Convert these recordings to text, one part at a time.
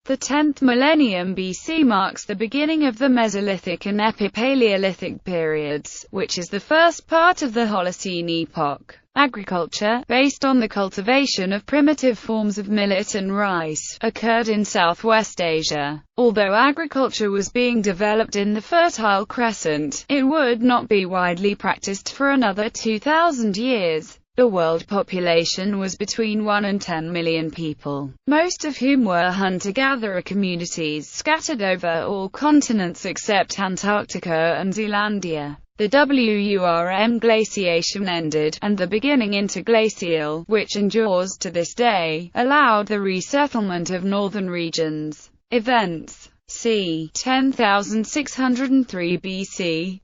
The 10th millennium BC marks the beginning of the Mesolithic and Epipaleolithic periods, which is the first part of the Holocene epoch. Agriculture, based on the cultivation of primitive forms of millet and rice, occurred in Southwest Asia. Although agriculture was being developed in the Fertile Crescent, it would not be widely practiced for another 2,000 years. The world population was between 1 and 10 million people, most of whom were hunter-gatherer communities scattered over all continents except Antarctica and Zealandia. The WRM glaciation ended, and the beginning interglacial, which endures to this day, allowed the resettlement of northern regions. Events: c. 10,603 BC,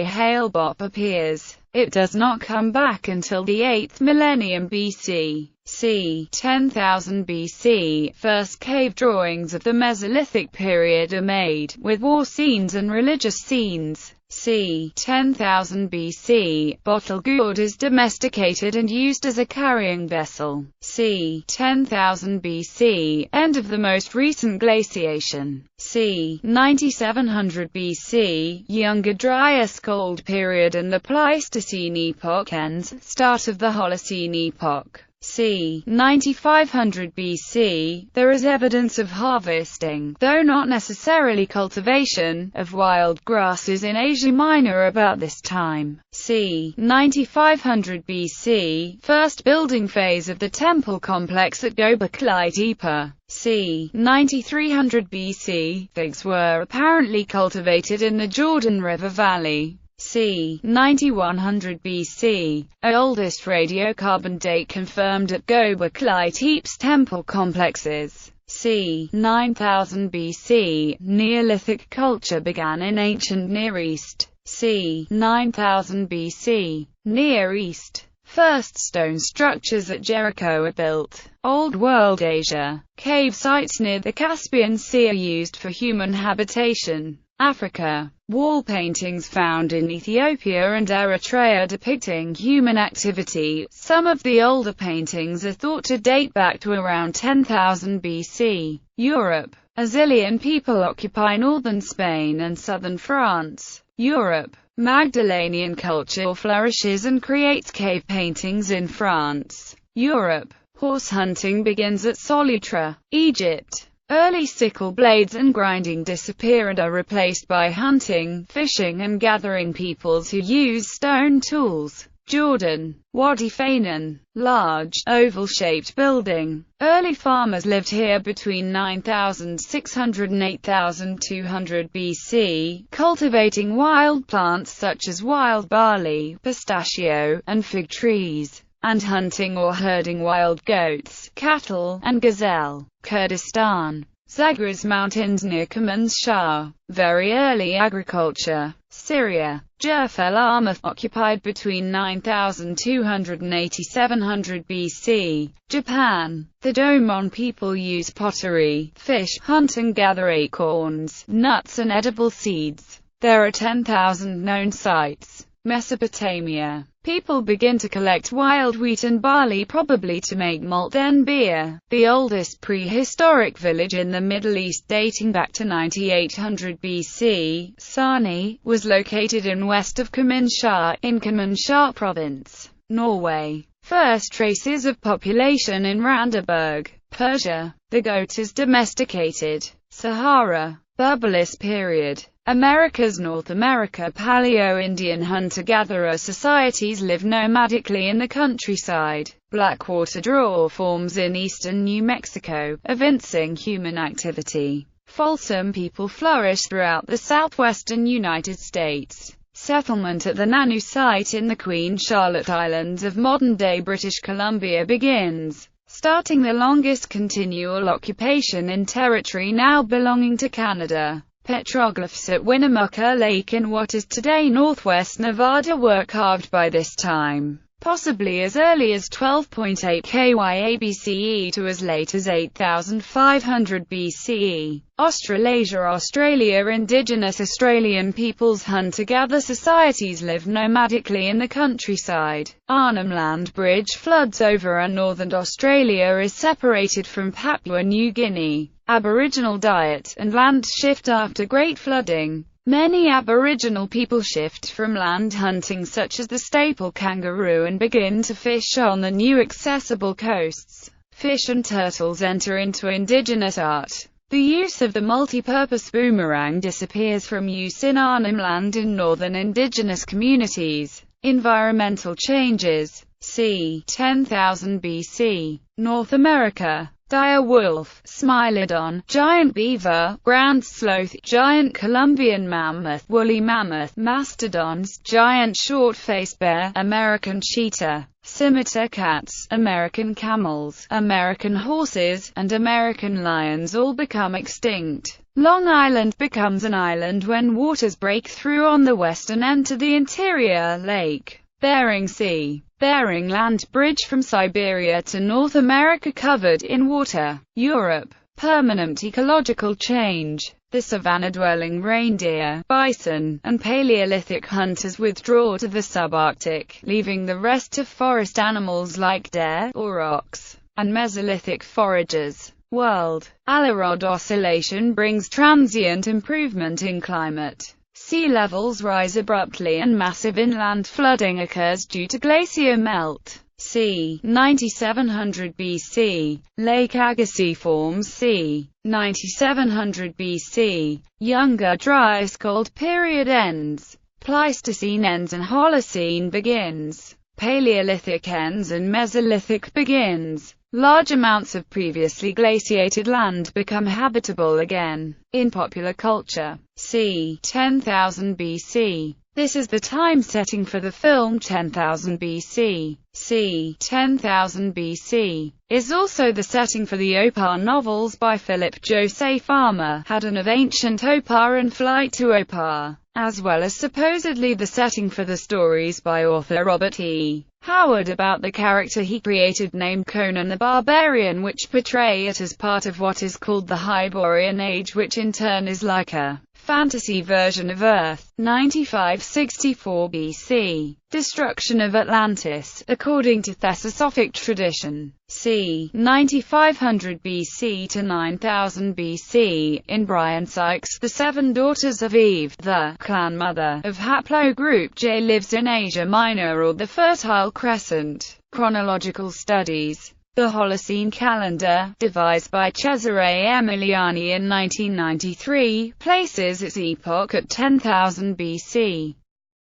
Hale-Bopp appears. It does not come back until the 8th millennium BC. c. 10,000 BC, first cave drawings of the Mesolithic period are made, with war scenes and religious scenes. c. 10,000 BC, bottle gourd is domesticated and used as a carrying vessel. c. 10,000 BC, end of the most recent glaciation. c. 9700 BC, Younger Dryas Gold period and the Pleistocene epoch ends, start of the Holocene epoch. c. 9500 BC, there is evidence of harvesting, though not necessarily cultivation, of wild grasses in Asia Minor about this time. c. 9500 BC, first building phase of the temple complex at Göbekli Tepe. c. 9300 BC, figs were apparently cultivated in the Jordan River Valley. c. 9100 BC, oldest radiocarbon date confirmed at Göbekli Tepe's temple complexes. c. 9000 BC, Neolithic culture began in ancient Near East. c. 9000 BC, Near East. First stone structures at Jericho are built. Old World Asia. Cave sites near the Caspian Sea are used for human habitation. Africa. Wall paintings found in Ethiopia and Eritrea depicting human activity. Some of the older paintings are thought to date back to around 10,000 BC. Europe. A zillion people occupy northern Spain and southern France. Europe. Magdalenian culture flourishes and creates cave paintings in France. Europe. Horse hunting begins at Solutra, Egypt. Early sickle blades and grinding disappear and are replaced by hunting, fishing and gathering peoples who use stone tools. Jordan. Wadi Fanan. Large, oval-shaped building. Early farmers lived here between 9,600 and 8,200 BC, cultivating wild plants such as wild barley, pistachio, and fig trees, and hunting or herding wild goats, cattle, and gazelle. Kurdistan. Zagros Mountains near Kermanshah. Very early agriculture. Syria. Jerf el Armath occupied between 9,200 and 8,700 BC. Japan. The Domon people use pottery, fish, hunt and gather acorns, nuts and edible seeds. There are 10,000 known sites. Mesopotamia. People begin to collect wild wheat and barley probably to make malt then beer. The oldest prehistoric village in the Middle East dating back to 9800 BC, Sani, was located in west of Kermanshah, in Kermanshah province, Norway. First traces of population in Randaberg, Persia. The goat is domesticated. Sahara. Berberis period. Americas. North America. Paleo-Indian hunter-gatherer societies live nomadically in the countryside. Blackwater draw forms in eastern New Mexico, evincing human activity. Folsom people flourish throughout the southwestern United States. Settlement at the Nanu site in the Queen Charlotte Islands of modern-day British Columbia begins, starting the longest continual occupation in territory now belonging to Canada. Petroglyphs at Winnemucca Lake in what is today northwest Nevada were carved by this time, possibly as early as 12.8 KYA BCE to as late as 8,500 BCE. Australasia. Australia. Indigenous Australian peoples hunter-gatherer societies live nomadically in the countryside. Arnhem Land Bridge floods over and northern Australia is separated from Papua New Guinea. Aboriginal diet and land shift after Great Flooding. Many Aboriginal people shift from land hunting such as the staple kangaroo and begin to fish on the new accessible coasts. Fish and turtles enter into indigenous art. The use of the multi-purpose boomerang disappears from use in Arnhem Land in northern indigenous communities. Environmental changes. c. 10,000 BC. North America. Dire wolf, Smilodon, giant beaver, ground sloth, giant Columbian mammoth, woolly mammoth, mastodons, giant short-faced bear, American cheetah, scimitar cats, American camels, American horses, and American lions all become extinct. Long Island becomes an island when waters break through on the west and enter the interior lake. Bering Sea. Bering Land Bridge from Siberia to North America covered in water. Europe. Permanent ecological change. The savanna-dwelling reindeer, bison, and Paleolithic hunters withdraw to the subarctic, leaving the rest of forest animals like deer, or ox, and Mesolithic foragers. World. Alarod oscillation brings transient improvement in climate. Sea levels rise abruptly and massive inland flooding occurs due to glacier melt. c. 9700 BC. Lake Agassiz forms c. 9700 BC. Younger dry ice cold period ends. Pleistocene ends and Holocene begins. Paleolithic ends and Mesolithic begins. Large amounts of previously glaciated land become habitable again. In popular culture. c. 10,000 BC. This is the time setting for the film 10,000 BC. c. 10,000 BC is also the setting for the Opar novels by Philip Joseph Farmer, Haddon of Ancient Opar and Flight to Opar, as well as supposedly the setting for the stories by author Robert E. Howard about the character he created named Conan the Barbarian, which portray it as part of what is called the Hyborian Age, which in turn is like a fantasy version of Earth. 9564 BC. Destruction of Atlantis, according to Thesosophic tradition. c. 9500 BC to 9000 BC. In Brian Sykes' The Seven Daughters of Eve, the clan mother of haplogroup J lives in Asia Minor or the Fertile Crescent. Chronological studies. The Holocene calendar, devised by Cesare Emiliani in 1993, places its epoch at 10,000 BC.